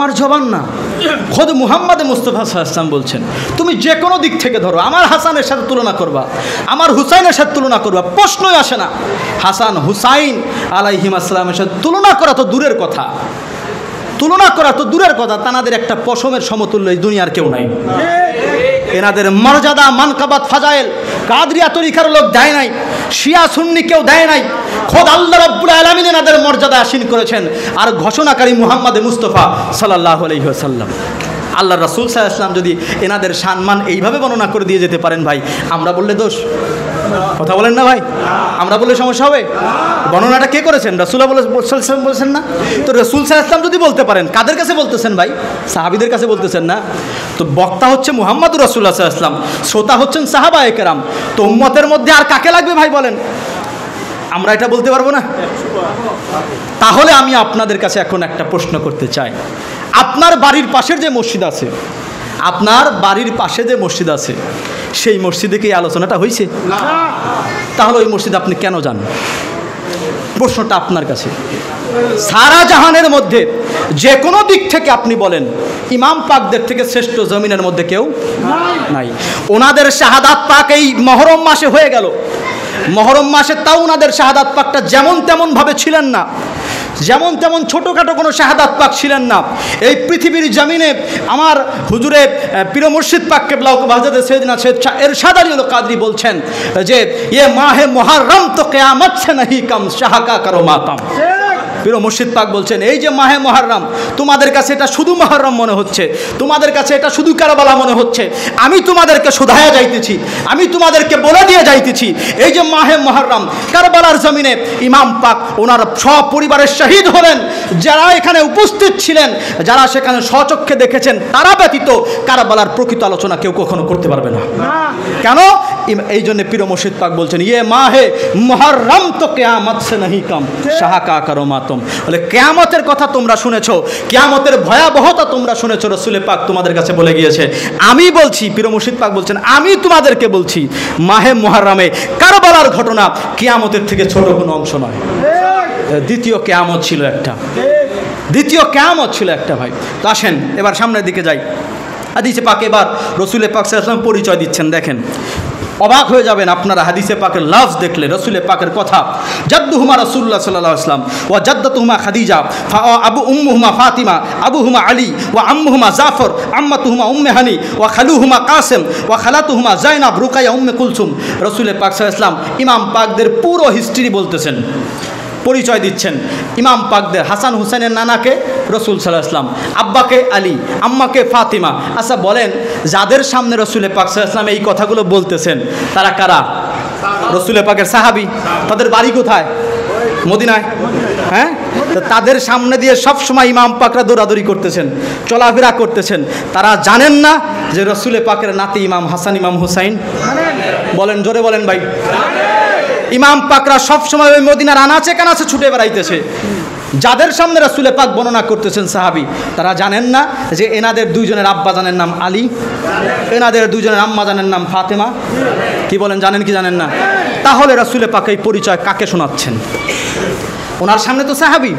আমার জবান না, খোদ মুহাম্মদ মুস্তাফা সাল্লাল্লাহু আলাইহি ওয়াসাল্লাম বলছেন তুমি যে কোনো দিক থেকে ধরো, আমার হাসানের সাথে তুলনা করবা, আমার হুসাইনের সাথে তুলনা করবা, প্রশ্নই আসে না। হাসান হুসাইন আলাইহিম আসসালামের সাথে তুলনা করা তো দূরের কথা, তুলনা করা তো দূরের কথা, তানাদের একটা পশমের সমতুল্য এই দুনিয়ার কেউ নাই। এনাদের মর্যাদা মানকাবাত ফাজাইল কাদরিয়া তরিকার লোক দেয় নাই, শিয়া সুন্নি কেউ দেয় নাই, খোদ আল্লাহ রাব্বুল আলামিন এনাদের মর্যাদা আসীন করেছেন। আর ঘোষণাকারী মুহাম্মদ মুস্তাফা সাল্লাল্লাহু আলাইহি ওয়াসাল্লাম, আল্লাহ রাসূল সাল্লাল্লাহু আলাইহি ওয়াসাল্লাম যদি এনাদের সম্মান এইভাবে বর্ণনা করে দিয়ে যেতে পারেন ভাই, আমরা বললে দোষ? কথা বলেন না ভাই, আমরা বললে সমস্যা হবে? বর্ণনাটা কে করেছেন? রাসূলুল্লাহ বলেছেন না? তো রাসূল সাল্লাল্লাহু আলাইহি ওয়াসাল্লাম যদি বলতে পারেন, কাদের কাছে বলতেছেন ভাই? সাহাবীদের কাছে বলতেছেন না? তো বক্তা হচ্ছে মুহাম্মদুর রাসূলুল্লাহ সাল্লাল্লাহু আলাইহি ওয়াসাল্লাম, শ্রোতা হচ্ছেন সাহাবায়ে কেরাম। তো উম্মতের মধ্যে আর কাকে লাগবে ভাই বলেন? আমরা এটা বলতে পারবো না? তাহলে আমি আপনাদের কাছে এখন একটা প্রশ্ন করতে চাই, আপনার বাড়ির পাশের যে মসজিদ আছে, আপনার বাড়ির পাশে যে মসজিদ আছে, সেই মসজিদে কি আলোচনাটা হয়েছে? তাহলে ওই মসজিদ আপনি কেন যান? প্রশ্নটা আপনার কাছে। সারা জাহানের মধ্যে যে কোনো দিক থেকে আপনি বলেন, ইমাম পাকদের থেকে শ্রেষ্ঠ জমিনের মধ্যে কেউ নাই। ওনাদের শাহাদাত পাক এই মহরম মাসে হয়ে গেল, মহরম মাসে তাও ওনাদের শাহাদাত পাকটা যেমন তেমন ভাবে ছিলেন না, যেমন তেমন ছোটোখাটো কোনো শাহাদাত পাক ছিলেন না। এই পৃথিবীর জমিনে আমার হুজুরে পীর মুর্শিদ পাক কেবলা হযরত সৈয়দনা এরশাদ আলী কাদরী বলছেন যে ये माह मुहर्रम तो क़यामत से नहीं कम शाहका करो मातम। পীর মুর্শিদ পাক বলছেন এই যে মাহে মুহররম, তোমাদের কাছে এটা শুধু মুহররম মনে হচ্ছে, তোমাদের কাছে এটা শুধু কারবালা মনে হচ্ছে, আমি তোমাদেরকে শুধায়া যাইতেছি, আমি তোমাদেরকে বলে দিয়ে যাইতেছি, এই যে মাহে মুহররম, কারবালার জমিনে ইমাম পাক ওনার সব পরিবারের শহীদ হলেন। যারা এখানে উপস্থিত ছিলেন, যারা সেখানে স্বচক্ষে দেখেছেন, তারা ব্যতীত কারবালার প্রকৃত আলোচনা কেউ কখনো করতে পারবে না। কেন? এই জন্য পীর মুর্শিদ পাক বলছেন ইয়ে মাহে মুহররম তো কিয়ামত সে नहीं कम শাহাকা করো মাতম। বলে কিয়ামতের কথা তোমরা শুনেছো, কিয়ামতের ভয়াবহতা তোমরা শুনেছো, রাসূল পাক তোমাদের কাছে বলে গিয়েছে। আমি বলছি, পীর মুর্শিদ পাক বলছেন, আমি তোমাদেরকে বলছি, মাহে মুহররমে কারবালার ঘটনা কিয়ামতের থেকে ছোট কোনো অংশ নয়। দ্বিতীয় কিয়ামত ছিল একটা, দ্বিতীয় কিয়ামত ছিল একটা ভাই। তো আসেন এবার সামনের দিকে যাই। হাদিসে পাক এবার রাসূল পাক সাল্লাল্লাহু আলাইহি ওয়াসাল্লাম পরিচয় দিচ্ছেন, দেখেন অবাক হয়ে যাবেন আপনারা হাদিসে পাকের লফজ দেখলে, রাসূল পাকের কথা। জাদ্দুহুমা রাসূলুল্লাহ সাল্লাল্লাহু আলাইহি ওয়াসাল্লাম ওয়া জাদ্দাতুহুমা খাদিজা আবু উম্মুহুমা ফাতিমা আবুহুমা আলী ওয়া আম্মুহুমা জাফর আম্মাতুহুমা উম্মে হানি ওয়া খালুহুমা কাসেম ওয়া খালাতুহুমা যায়নাব রুকাইয়া উম্মে কুলসুম। রাসূল পাক সাল্লাল্লাহু আলাইহি ওয়াসাল্লাম ইমাম পাকদের পুরো হিস্ট্রি বলতেছেন, পরিচয় দিচ্ছেন। ইমাম পাকদের হাসান হুসাইনের নানাকে রাসূল সাল্লাল্লাহু আলাইহি ওয়াসাল্লাম, আব্বাকে আলী, আম্মাকে ফাতিমা। আচ্ছা বলেন, যাদের সামনে রাসূল পাক সাল্লাল্লাহু আলাইহি ওয়াসাল্লাম এই কথাগুলো বলতেছেন, তারা কারা? রাসূল পাকের সাহাবী। তাদের বাড়ি কোথায়? মদিনায়। হ্যাঁ, তাদের সামনে দিয়ে সব সময় ইমাম পাকরা দৌড়াদৌড়ি করতেছেন, চলাফেরা করতেছেন। তারা জানেন না যে রাসূল পাকের নাতি ইমাম হাসান ইমাম হুসাইন? বলেন, জোরে বলেন ভাই। ইমাম পাকরা সবসময় ওই মদিনার আনাচে কানাচে ছুটে বেড়াইতেছে। যাদের সামনে রাসূল পাক বর্ণনা করতেছেন সাহাবী, তারা জানেন না যে এনাদের দুইজনের আব্বা জানের নাম আলী, এনাদের দুইজনের আম্মা জানের নাম ফাতেমা। কি বলেন, জানেন কি জানেন না? তাহলে রাসূল পাক এই পরিচয় কাকে শোনাচ্ছেন? ওনার সামনে তো সাহাবী।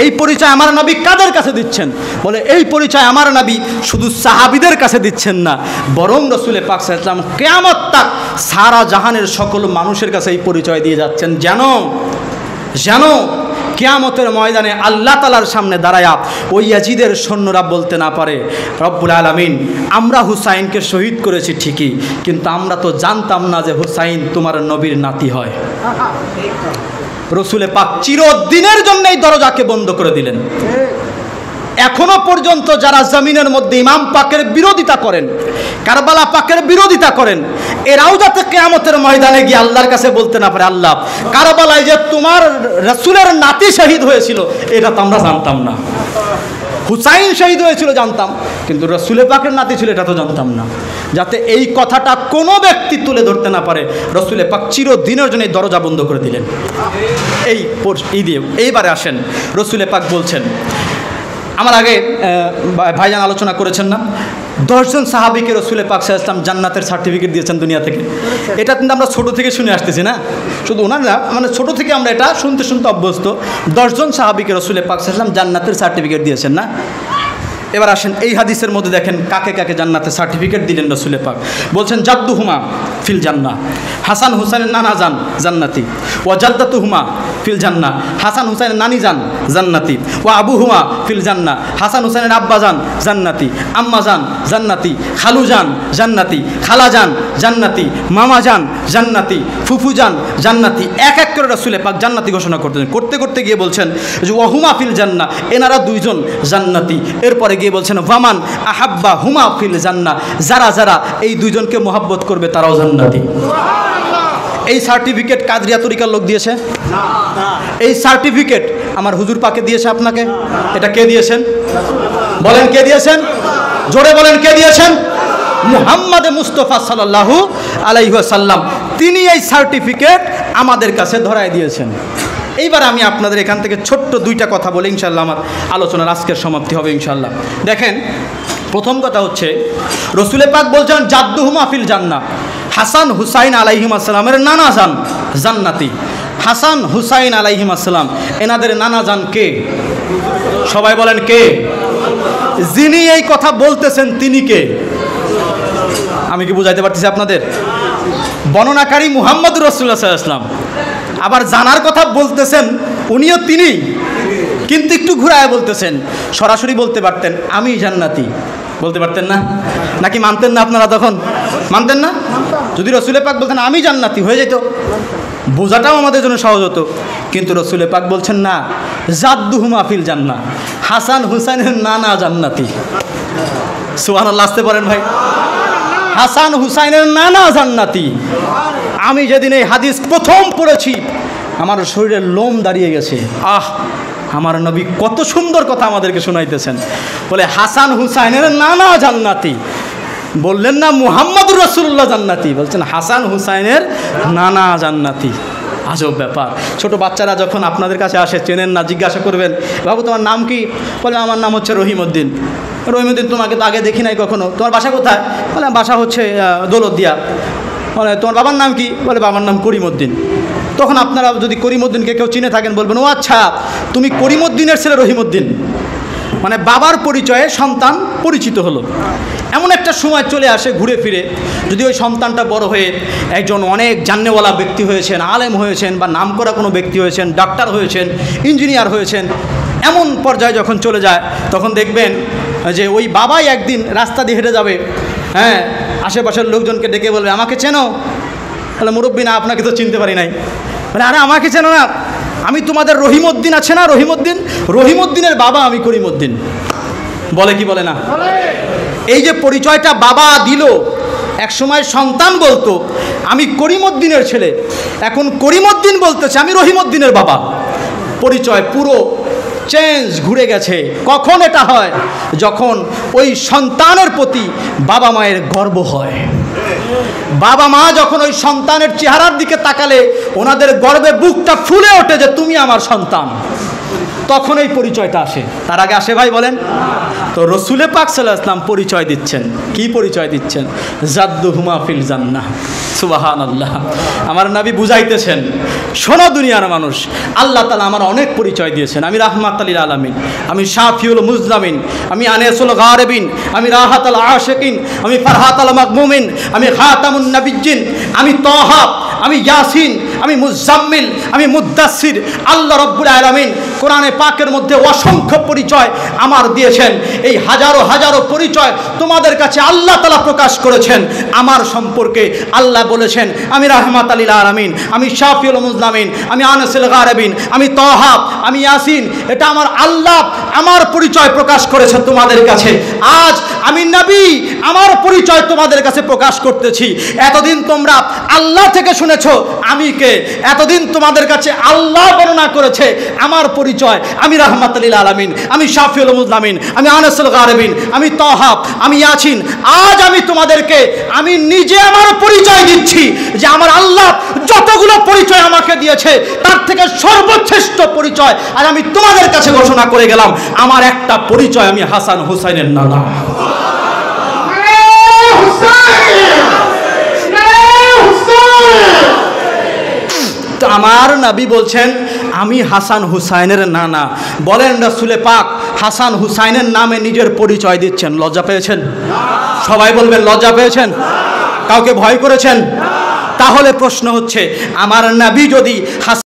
এই পরিচয় আমার নবী কাদের কাছে দিচ্ছেন? বলে এই পরিচয় আমার নবী শুধু সাহাবীদের কাছে দিচ্ছেন না, বরং রাসূল পাক সাল্লাল্লাহু আলাইহি ওয়াসাল্লাম কিয়ামত তাক সারা জাহানের সকল মানুষের কাছে এই পরিচয় দিয়ে যাচ্ছেন, যেন কিয়ামতের ময়দানে আল্লাহ তাআলার সামনে দাঁড়ায়া ওই ইয়াজিদের সৈন্যরা বলতে না পারে, রব্বুল আলামিন আমরা হুসাইনকে শহীদ করেছি ঠিকই, কিন্তু আমরা তো জানতাম না যে হুসাইন তোমার নবীর নাতি হয়। রাসূল পাক চিরদিনের জন্য এই দরজাকে বন্ধ করে দিলেন। এখনো পর্যন্ত যারা জমিনের মধ্যে ইমাম পাকের বিরোধিতা করেন, কারবালা পাকের বিরোধিতা করেন, এরাও যাতে কিয়ামতের ময়দানে গিয়ে আল্লাহর কাছে বলতে না পারে, আল্লাহ কারবালায় যে তোমার রাসূলের নাতি শহীদ হয়েছিল এটা তো আমরা জানতাম না। হুসাইন শহীদ হয়েছিল জানতাম, কিন্তু রাসূল পাকের নাতি ছিল এটা তো জানতাম না। যাতে এই কথাটা কোনো ব্যক্তি তুলে ধরতে না পারে, রাসূল পাক চিরদিনের জন্য এই দরজা বন্ধ করে দিলেন। এই দিয়ে এইবারে আসেন, রাসূল পাক বলছেন, আমার আগে ভাইজান আলোচনা করেছেন না, 10 জন সাহাবীকে রাসূল পাক সাল্লাল্লাহু আলাইহি ওয়াসাল্লাম জান্নাতের সার্টিফিকেট দিয়েছেন দুনিয়া থেকে। এটা কিন্তু আমরা ছোট থেকে শুনে আসতেছি না, শুধু ওনার না, মানে ছোট থেকে আমরা এটা শুনতে শুনতে অভ্যস্ত। 10 জন সাহাবীকে রাসূল পাক সাল্লাল্লাহু আলাইহি ওয়াসাল্লাম জান্নাতের সার্টিফিকেট দিয়েছেন না? এবার আসেন এই হাদিসের মধ্যে দেখেন কাকে কাকে জান্নাতে সার্টিফিকেট দিলেন রাসূল পাক। বলছেন জাদ্দুহুমা ফিল জান্নাহ, হাসান হুসাইনের নানা যান জান্নাতি। ওয়া জাদ্দাতুহুমা ফিল জান্নাহ, হাসান হুসাইনের নানি যান জান্নাতি। ওয়া আবুহুমা ফিল জান্নাহ, হাসান হুসাইনের আব্বা যান জান্নাতি। আম্মা যান জান্নাতি, খালু যান জান্নাতি, খালা যান জান্নাতি, মামা যান জান্নাতি, ফুফু যান জান্নাতি। এক এক করে রাসূল পাক জান্নাতি ঘোষণা করতেছেন। করতে করতে গিয়ে বলছেন যে ওয়াহুমা ফিল জান্নাহ, এনারা দুইজন জান্নাতি। এরপরে গিয়ে বলছেন ওয়ামান আহাব্বা হুমা ফিল জান্নাহ, যারা যারা এই দুইজনকে মোহাব্বত করবে তারাও জান্নাতি। এই সার্টিফিকেট কাদরিয়া তরিকার লোক দিয়েছে? এই সার্টিফিকেট আমার হুজুর পাকে দিয়েছে আপনাকে? এটা কে দিয়েছেন? বলেন কে দিয়েছেন? জোরে বলেন কে দিয়েছেন? মুহাম্মদ মুস্তাফা সাল্লাল্লাহু আলাইহি ওয়াসাল্লাম, তিনি এই সার্টিফিকেট আমাদের কাছে ধরায় দিয়েছেন। এইবার আমি আপনাদের এখান থেকে ছোট্ট দুইটা কথা বলে ইনশাল্লাহ আমার আলোচনার আজকের সমাপ্তি হবে ইনশাল্লাহ। দেখেন, প্রথম কথা হচ্ছে রাসূল পাক বলছেন জাদ্দুহুমা ফিল জান্নাহ, হাসান হুসাইন আলাইহিম আসসালামের নানা যান জান্নাতি। হাসান হুসাইন আলাইহিম আসসালাম, এনাদের নানা যান কে? সবাই বলেন কে? যিনি এই কথা বলতেছেন তিনি কে? আমি কি বুঝাইতে পারতেছি আপনাদের? বর্ণনাকারী মুহাম্মদুর রাসূলুল্লাহ সাল্লাল্লাহু আলাইহি ওয়াসাল্লাম, আবার জানার কথা বলতেছেন উনিও তিনি, কিন্তু একটু ঘুরায় বলতেছেন। সরাসরি বলতে পারতেন আমি জান্নাতি, বলতে পারতেন না? নাকি মানতেন না আপনারা? তখন মানতেন না? যদি রাসূল পাক বলতেন আমি জান্নাতি, হয়ে যেত, বোঝাটাও আমাদের জন্য সহজ হতো। কিন্তু রাসূল পাক বলছেন না, জাদ্দুহুমা ফিল জান্নাহ, হাসান হুসাইনের নানা জান্নাতি। সুবহানাল্লাহ, আসতে পারেন ভাই? হাসান হুসাইনের নানা জান্নাতি। আমি যেদিন এই হাদিস প্রথম পড়েছি আমার শরীরের লোম দাঁড়িয়ে গেছে। আহ, আমার নবী কত সুন্দর কথা আমাদেরকে শোনাইতেছেন। বলে হাসান হুসাইনের নানা জান্নাতি, বললেন না মুহাম্মদুর রাসূলুল্লাহ জান্নাতি, বলছেন হাসান হুসাইনের নানা জান্নাতি। আজব ব্যাপার। ছোট বাচ্চারা যখন আপনাদের কাছে আসে, চেনেন না, জিজ্ঞাসা করবেন বাবু তোমার নাম কি? বলে আমার নাম হচ্ছে রহিমউদ্দিন। রহিমউদ্দিন, তোমাকে তো আগে দেখি নাই কখনো, তোমার বাসা কোথায়? বলে বাসা হচ্ছে দৌলতদিয়া। বলে তোমার বাবার নাম কি? বলে বাবার নাম করিমউদ্দিন। তখন আপনারা যদি করিমউদ্দিনকে কেউ চিনে থাকেন বলবেন ও আচ্ছা, তুমি করিমউদ্দিনের ছেলে রহিমউদ্দিন। মানে বাবার পরিচয়ে সন্তান পরিচিত হলো। এমন একটা সময় চলে আসে ঘুরে ফিরে, যদি ওই সন্তানটা বড় হয়ে একজন অনেক জান্নেওয়ালা ব্যক্তি হয়েছেন, আলেম হয়েছেন, বা নামকরা কোনো ব্যক্তি হয়েছেন, ডাক্তার হয়েছেন, ইঞ্জিনিয়ার হয়েছেন, এমন পর্যায়ে যখন চলে যায় তখন দেখবেন যে ওই বাবাই একদিন রাস্তা দিয়ে হেঁটে যাবে, হ্যাঁ, আশেপাশের লোকজনকে ডেকে বলবে আমাকে চেনো? তাহলে মুরব্বী, না আপনাকে তো চিনতে পারি নাই। মানে আরে আমাকে চেনো না? আমি তোমাদের রহিমউদ্দিন আছে না, রহিমউদ্দিন, রহিমউদ্দিনের বাবা আমি করিমউদ্দিন। বলে কি বলে না? এই যে পরিচয়টা বাবা দিল, একসময় সন্তান বলতো আমি করিমউদ্দিনের ছেলে, এখন করিমউদ্দিন বলতেছে আমি রহিমউদ্দিনের বাবা। পরিচয় পুরো চেঞ্জ, ঘুরে গেছে। কখন এটা হয়? যখন ওই সন্তানের প্রতি বাবা মায়ের গর্ব হয়। বাবা মা যখন ওই সন্তানের চেহারার দিকে তাকালে ওনাদের গর্বে বুকটা ফুলে ওঠে যে তুমি আমার সন্তান, তখন এই পরিচয়টা আসে। তার আগে আসে ভাই বলেন? তো রাসূল পাক সাল্লাল্লাহু আলাইহি ওয়াসাল্লাম পরিচয় দিচ্ছেন। কি পরিচয় দিচ্ছেন? জাদ্দুহুমা ফিল জান্নাহ। সুবহানাল্লাহ। আমার নবী বুঝাইতেছেন, শোনো দুনিয়ার মানুষ, আল্লাহ তাআলা আমার অনেক পরিচয় দিয়েছেন। আমি রাহমাতুল লিল আলামিন, আমি শাফিউল মুজলামিন, আমি আনিসুল গারিবিন, আমি রাহাতুল আশিকিন, আমি ফারহাতুল মাগমুমিন, আমি খাতামুন নবিয়্যিন, আমি তাহা, আমি ইয়াসিন, আমি মুজাম্মিল, আমি মুদ্দাসসির। আল্লাহ রাব্বুল আলামিন কোরআনে পাকের মধ্যে অসংখ্য পরিচয় আমার দিয়েছেন। এই হাজারো হাজারো পরিচয় তোমাদের কাছে আল্লাহ তাআলা প্রকাশ করেছেন আমার সম্পর্কে। আল্লাহ বলেছেন আমি রাহমাতুল লিল আলামিন, আমি শাফিউল মুজলামিন, আমি আনিসুল গারিবিন, আমি তাহা, আমি ইয়াসিন। এটা আমার আল্লাহ আমার পরিচয় প্রকাশ করেছে তোমাদের কাছে। আজ আমি নবী, আমার পরিচয় তোমাদের কাছে প্রকাশ করতেছি। এতদিন তোমরা আল্লাহ থেকে শুনেছো আমি কে, এতদিন তোমাদের কাছে আল্লাহ বর্ণনা করেছে আমার পরিচয়। আমি রাহমাতুল লিল আলামিন, আমি শাফিউল মুজলামিন, আমি আনিসুল গারিবিন, আমি তাহা, আমি ইয়াসিন। আজ আমি তোমাদেরকে আমি নিজে আমার পরিচয় দিচ্ছি যে আমার আল্লাহ যতগুলো পরিচয় আমাকে দিয়েছে তার থেকে সর্বশ্রেষ্ঠ পরিচয় আজ আমি তোমাদের কাছে ঘোষণা করে গেলাম। আমার একটা পরিচয়, আমি হাসান হুসাইনের নানা। আমার নবী বলছেন আমি হাসান হুসাইনের নানা। বলেন রাসূল পাক হাসান হুসাইনের নামে নিজের পরিচয় দিচ্ছেন, লজ্জা পেয়েছেন? সবাই বলবেন লজ্জা পেয়েছেন? কাউকে ভয় করেছেন? তাহলে প্রশ্ন হচ্ছে, আমার নবী যদি